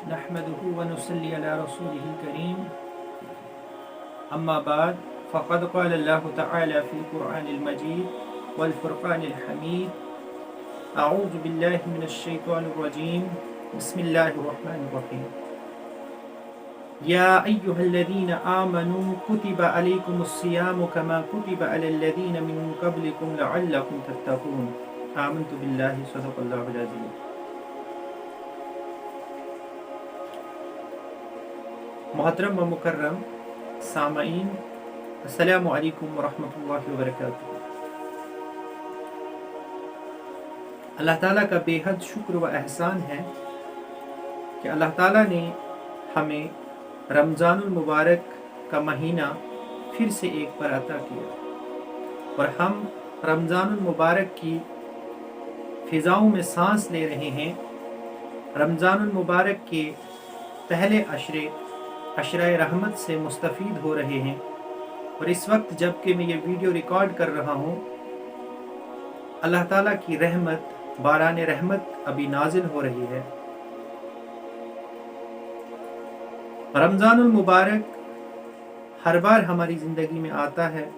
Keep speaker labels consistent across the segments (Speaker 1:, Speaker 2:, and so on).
Speaker 1: نحمده ونصلي على رسوله الكريم أما بعد فقد قال الله تعالى في القرآن المجيد والفرقان الحميد أعوذ بالله من الشيطان الرجيم بسم الله الرحمن الرحيم يا أيها الذين آمنوا كتب عليكم الصيام كما كتب على الذين من قبلكم لعلكم تتقون آمنت بالله صدق الله العظيم. محترم و مکرم سامعین، السلام علیکم ورحمۃ اللہ وبرکاتہ. اللہ تعالیٰ کا بے حد شکر و احسان ہے کہ اللہ تعالیٰ نے ہمیں رمضان المبارک کا مہینہ پھر سے ایک بار عطا کیا اور ہم رمضان المبارک کی فضاؤں میں سانس لے رہے ہیں. رمضان المبارک کے پہلے عشرۂ رحمت سے مستفید ہو رہے ہیں اور اس وقت جب کہ میں یہ ویڈیو ریکارڈ کر رہا ہوں، اللہ تعالیٰ کی رحمت، باران رحمت ابھی نازل ہو رہی ہے. رمضان المبارک ہر بار ہماری زندگی میں آتا ہے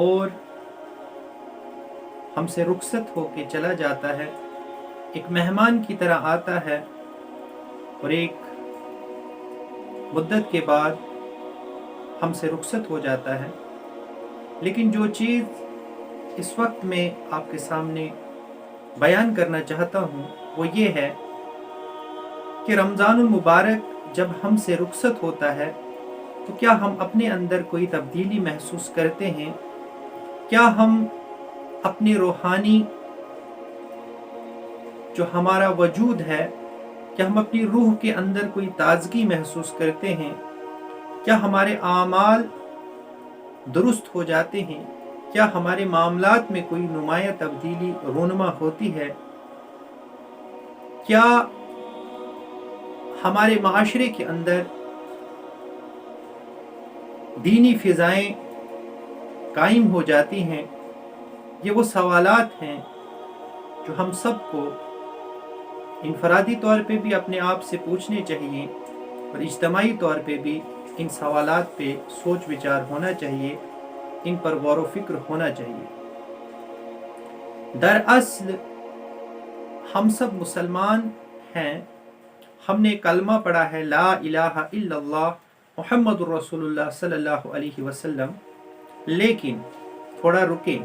Speaker 1: اور ہم سے رخصت ہو کے چلا جاتا ہے. ایک مہمان کی طرح آتا ہے اور ایک مدت کے بعد ہم سے رخصت ہو جاتا ہے. لیکن جو چیز اس وقت میں آپ کے سامنے بیان کرنا چاہتا ہوں وہ یہ ہے کہ رمضان المبارک جب ہم سے رخصت ہوتا ہے تو کیا ہم اپنے اندر کوئی تبدیلی محسوس کرتے ہیں؟ کیا ہم اپنی روحانی جو ہمارا وجود ہے، کیا ہم اپنی روح کے اندر کوئی تازگی محسوس کرتے ہیں؟ کیا ہمارے اعمال درست ہو جاتے ہیں؟ کیا ہمارے معاملات میں کوئی نمایاں تبدیلی رونما ہوتی ہے؟ کیا ہمارے معاشرے کے اندر دینی فضائیں قائم ہو جاتی ہیں؟ یہ وہ سوالات ہیں جو ہم سب کو انفرادی طور پہ بھی اپنے آپ سے پوچھنے چاہیے اور اجتماعی طور پہ بھی ان سوالات پہ سوچ وچار ہونا چاہیے، ان پر غور و فکر ہونا چاہیے. دراصل ہم سب مسلمان ہیں، ہم نے کلمہ پڑھا ہے لا الہ الا اللہ محمد الرسول اللہ صلی اللہ علیہ وسلم، لیکن تھوڑا رکیں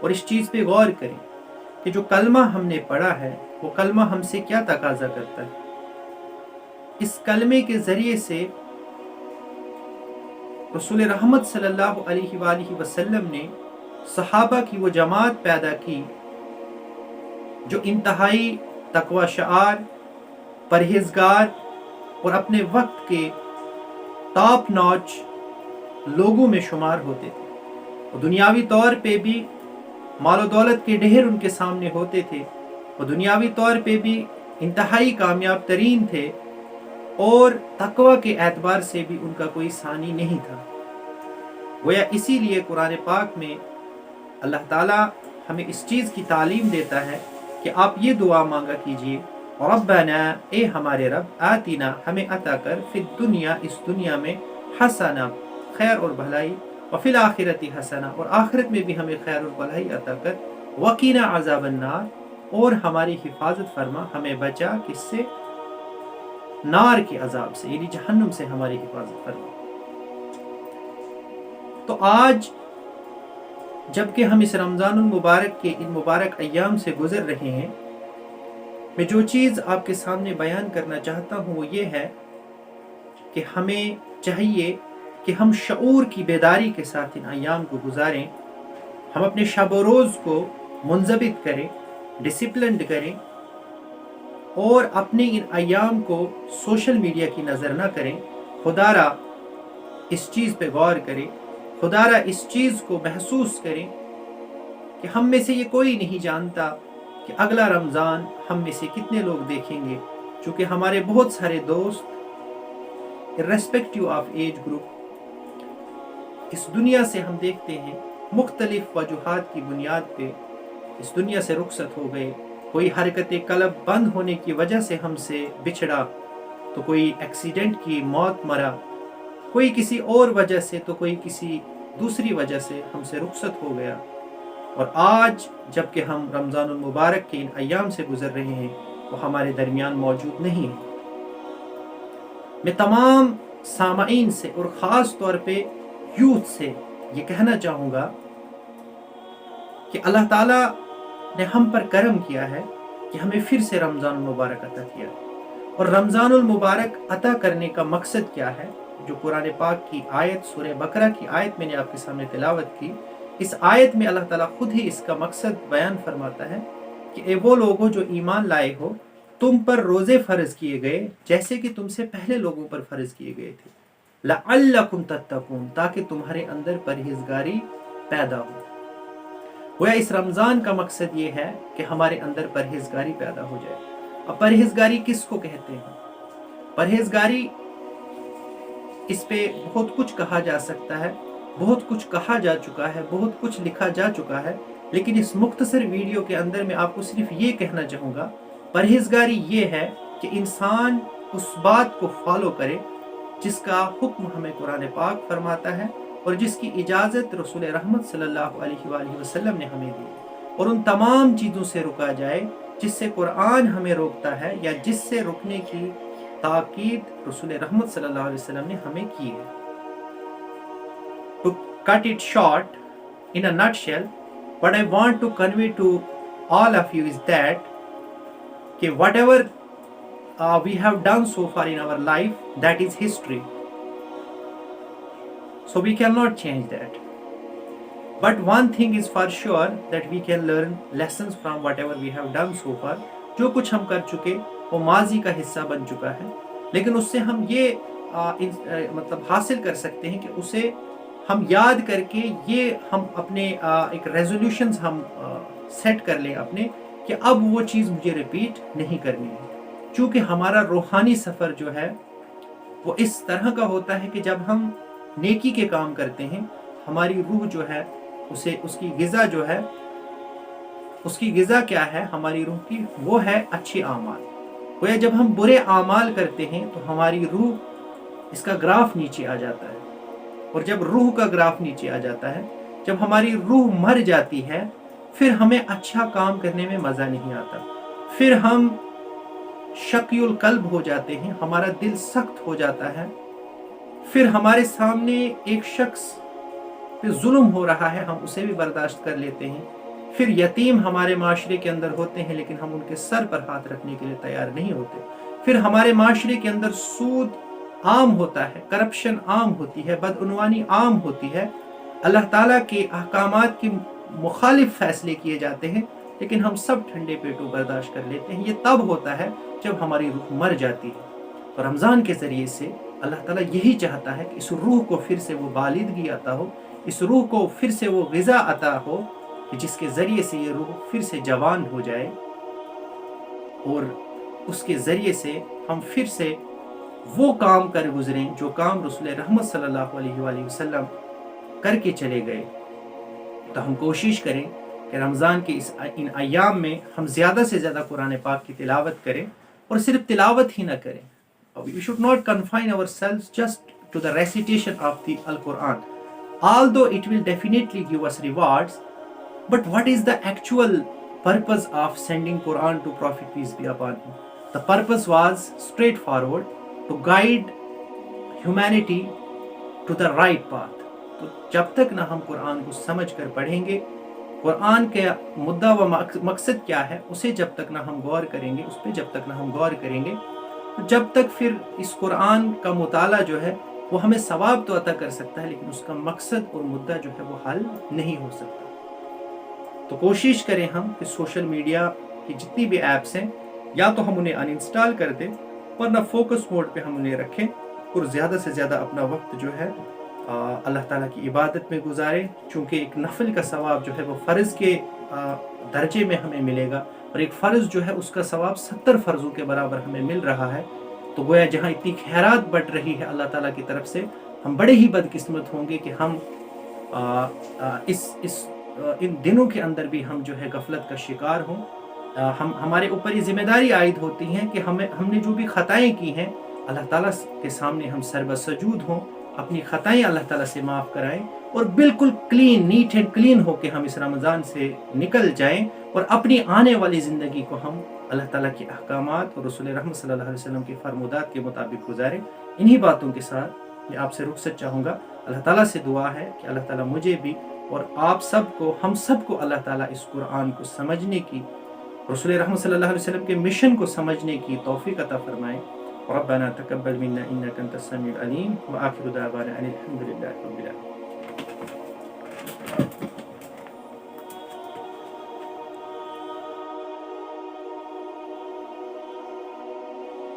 Speaker 1: اور اس چیز پہ غور کریں کہ جو کلمہ ہم نے پڑھا ہے وہ کلمہ ہم سے کیا تقاضا کرتا ہے. اس کلمے کے ذریعے سے رسول رحمت صلی اللہ علیہ وآلہ وسلم نے صحابہ کی وہ جماعت پیدا کی جو انتہائی تقوی شعار، پرہیزگار اور اپنے وقت کے ٹاپ ناچ لوگوں میں شمار ہوتے تھے. اور دنیاوی طور پہ بھی مال و دولت کے ڈھیر ان کے سامنے ہوتے تھے، اور دنیاوی طور پہ بھی انتہائی کامیاب ترین تھے، اور تقوی کے اعتبار سے بھی ان کا کوئی ثانی نہیں تھا. گویا اسی لیے قرآن پاک میں اللہ تعالیٰ ہمیں اس چیز کی تعلیم دیتا ہے کہ آپ یہ دعا مانگا کیجئے، ربنا، اے ہمارے رب، آتینا، ہمیں عطا کر، فی الدنیا، اس دنیا میں، حسنہ، خیر اور بھلائی، وفی الآخرت حسنہ، اور آخرت میں بھی ہمیں خیر اور بھلائی عطا کر، وقینا عذاب النار، اور ہماری حفاظت فرما، ہمیں بچا کس سے؟ نار کے عذاب سے، یعنی جہنم سے ہماری حفاظت فرما. تو آج جبکہ ہم اس رمضان المبارک کے ان مبارک ایام سے گزر رہے ہیں، میں جو چیز آپ کے سامنے بیان کرنا چاہتا ہوں وہ یہ ہے کہ ہمیں چاہیے کہ ہم شعور کی بیداری کے ساتھ ان ایام کو گزاریں. ہم اپنے شب و روز کو منضبط کریں، ڈسپلنڈ کریں، اور اپنے ان ایام کو سوشل میڈیا کی نظر نہ کریں. خدا را اس چیز پہ غور کریں، خدا را اس چیز کو محسوس کریں کہ ہم میں سے یہ کوئی نہیں جانتا کہ اگلا رمضان ہم میں سے کتنے لوگ دیکھیں گے. چونکہ ہمارے بہت سارے دوست irrespective آف ایج گروپ اس دنیا سے ہم دیکھتے ہیں مختلف وجوہات کی بنیاد پہ اس دنیا سے رخصت ہو گئے، کوئی حرکت قلب بند ہونے کی وجہ سے ہم سے بچھڑا تو کوئی ایکسیڈنٹ کی موت مرا، کوئی کسی اور وجہ سے تو کوئی کسی دوسری وجہ سے ہم سے رخصت ہو گیا، اور آج جب کہ ہم رمضان المبارک کے ان ایام سے گزر رہے ہیں وہ ہمارے درمیان موجود نہیں ہے۔ میں تمام سامعین سے اور خاص طور پہ یوتھ سے یہ کہنا چاہوں گا کہ اللہ تعالیٰ نے ہم پر کرم کیا ہے کہ ہمیں پھر سے رمضان المبارک عطا کیا، اور رمضان المبارک عطا کرنے کا مقصد کیا ہے، جو قرآن پاک کی آیت سورہ بقرہ کی آیت میں نے آپ کے سامنے تلاوت کی، اس آیت میں اللہ تعالیٰ خود ہی اس کا مقصد بیان فرماتا ہے کہ اے وہ لوگوں جو ایمان لائے ہو، تم پر روزے فرض کیے گئے جیسے کہ تم سے پہلے لوگوں پر فرض کیے گئے تھے، لعلکم تتقون، تاکہ تمہارے اندر پرہیزگاری پیدا ہو۔ گویا اس رمضان کا مقصد یہ ہے کہ ہمارے اندر پرہیزگاری پیدا ہو جائے۔ اب پرہیزگاری کس کو کہتے ہیں؟ پرہیزگاری، اس پہ بہت کچھ کہا جا سکتا ہے، بہت کچھ کہا جا چکا ہے، بہت کچھ لکھا جا چکا ہے، لیکن اس مختصر ویڈیو کے اندر میں آپ کو صرف یہ کہنا چاہوں گا، پرہیزگاری یہ ہے کہ انسان اس بات کو فالو کرے جس کا حکم ہمیں قرآن پاک فرماتا ہے اور جس کی اجازت رسول رحمت صلی اللہ علیہ وآلہ وسلم نے ہمیں دی، اور ان تمام چیزوں سے رکا جائے جس سے قرآن ہمیں روکتا ہے یا جس سے رکنے کی تاکید رسول رحمت صلی اللہ علیہ وسلم نے ہمیں کی ہے۔ To cut it short, in a nutshell, what I want to convey to all of you is that whatever we have done so far in our life, that is history. So we cannot change that. But one thing is for sure, that we can learn lessons from whatever we have done so far. جو کچھ ہم کر چکے وہ ماضی کا حصہ بن چکا ہے، لیکن اس سے ہم یہ مطلب حاصل کر سکتے ہیں کہ اسے ہم یاد کر کے یہ ہم اپنے ایک ریزولوشنز ہم سیٹ کر لیں اپنے، کہ اب وہ چیز مجھے ریپیٹ نہیں کرنی ہے۔ چونکہ ہمارا روحانی سفر جو ہے وہ اس طرح کا ہوتا ہے کہ جب ہم نیکی کے کام کرتے ہیں، ہماری روح جو ہے اسے اس کی غذا جو ہے، اس کی غذا کیا ہے ہماری روح کی؟ وہ ہے اچھے اعمال۔ گویا جب ہم برے اعمال کرتے ہیں تو ہماری روح، اس کا گراف نیچے آ جاتا ہے، اور جب روح کا گراف نیچے آ جاتا ہے، جب ہماری روح مر جاتی ہے، پھر ہمیں اچھا کام کرنے میں مزہ نہیں آتا، پھر ہم شقی القلب ہو جاتے ہیں، ہمارا دل سخت ہو جاتا ہے، پھر ہمارے سامنے ایک شخص پہ ظلم ہو رہا ہے، ہم اسے بھی برداشت کر لیتے ہیں، پھر یتیم ہمارے معاشرے کے اندر ہوتے ہیں لیکن ہم ان کے سر پر ہاتھ رکھنے کے لیے تیار نہیں ہوتے، پھر ہمارے معاشرے کے اندر سود عام ہوتا ہے، کرپشن عام ہوتی ہے، بدعنوانی عام ہوتی ہے، اللہ تعالیٰ کے احکامات کے مخالف فیصلے کیے جاتے ہیں، لیکن ہم سب ٹھنڈے پیٹوں برداشت کر لیتے ہیں۔ یہ تب ہوتا ہے جب ہماری روح مر جاتی ہے۔ تو رمضان کے ذریعے سے اللہ تعالیٰ یہی چاہتا ہے کہ اس روح کو پھر سے وہ بالندگی عطا ہو، اس روح کو پھر سے وہ غذا عطا ہو کہ جس کے ذریعے سے یہ روح پھر سے جوان ہو جائے، اور اس کے ذریعے سے ہم پھر سے وہ کام کر گزریں جو کام رسول رحمت صلی اللہ علیہ وآلہ وسلم کر کے چلے گئے۔ تو ہم کوشش کریں کہ رمضان کے ان ایام میں ہم زیادہ سے زیادہ قرآن پاک کی تلاوت کریں، اور صرف تلاوت ہی نہ کریں۔ We should not confine ourselves just to the recitation of the Al-Quran, although it will definitely give us rewards. But what is the actual purpose of sending Quran to Prophet peace be upon him? The purpose was straightforward, to guide humanity to the right path. تو جب تک نہ ہم قرآن کو سمجھ کر پڑھیں گے، قرآن کا مدعا و مقصد کیا ہے اسے جب تک نہ ہم غور کریں گے، اس پہ جب تک نہ ہم غور کریں گے، جب تک پھر اس قرآن کا مطالعہ جو ہے وہ ہمیں ثواب تو عطا کر سکتا ہے، لیکن اس کا مقصد اور مدعا جو ہے وہ حل نہیں ہو سکتا۔ تو کوشش کریں ہم کہ سوشل میڈیا کی جتنی بھی ایپس ہیں یا تو ہم انہیں ان انسٹال کر دیں، ورنہ فوکس موڈ پہ ہم انہیں رکھیں، اور زیادہ سے زیادہ اپنا وقت جو ہے اللہ تعالیٰ کی عبادت میں گزاریں، چونکہ ایک نفل کا ثواب جو ہے وہ فرض کے درجے میں ہمیں ملے گا، اور ایک فرض جو ہے اس کا ثواب 70 فرضوں کے برابر ہمیں مل رہا ہے۔ تو گویا جہاں اتنی خیرات بڑھ رہی ہے اللہ تعالیٰ کی طرف سے، ہم بڑے ہی بدقسمت ہوں گے کہ ہم ان دنوں کے اندر بھی ہم جو ہے غفلت کا شکار ہوں، ہمارے اوپر یہ ذمہ داری عائد ہوتی ہے کہ ہم نے جو بھی خطائیں کی ہیں اللہ تعالیٰ کے سامنے ہم سربسجود ہوں، اپنی خطائیں اللہ تعالیٰ سے معاف کرائیں اور بالکل کلین، نیٹ اینڈ کلین ہو کے ہم اس رمضان سے نکل جائیں اور اپنی آنے والی زندگی کو ہم اللہ تعالیٰ کے احکامات اور رسول رحمت صلی اللہ علیہ وسلم کی فرمودات کے مطابق گزاریں۔ انہی باتوں کے ساتھ میں آپ سے رخصت چاہوں گا۔ اللہ تعالیٰ سے دعا ہے کہ اللہ تعالیٰ مجھے بھی اور آپ سب کو، ہم سب کو اللہ تعالیٰ اس قرآن کو سمجھنے کی، رسول رحمت صلی اللہ علیہ وسلم کے مشن کو سمجھنے کی توفیق عطا فرمائے۔ ربنا تقبل منا انك انت السميع العليم واخر دعوانا ان الحمد لله رب العالمين۔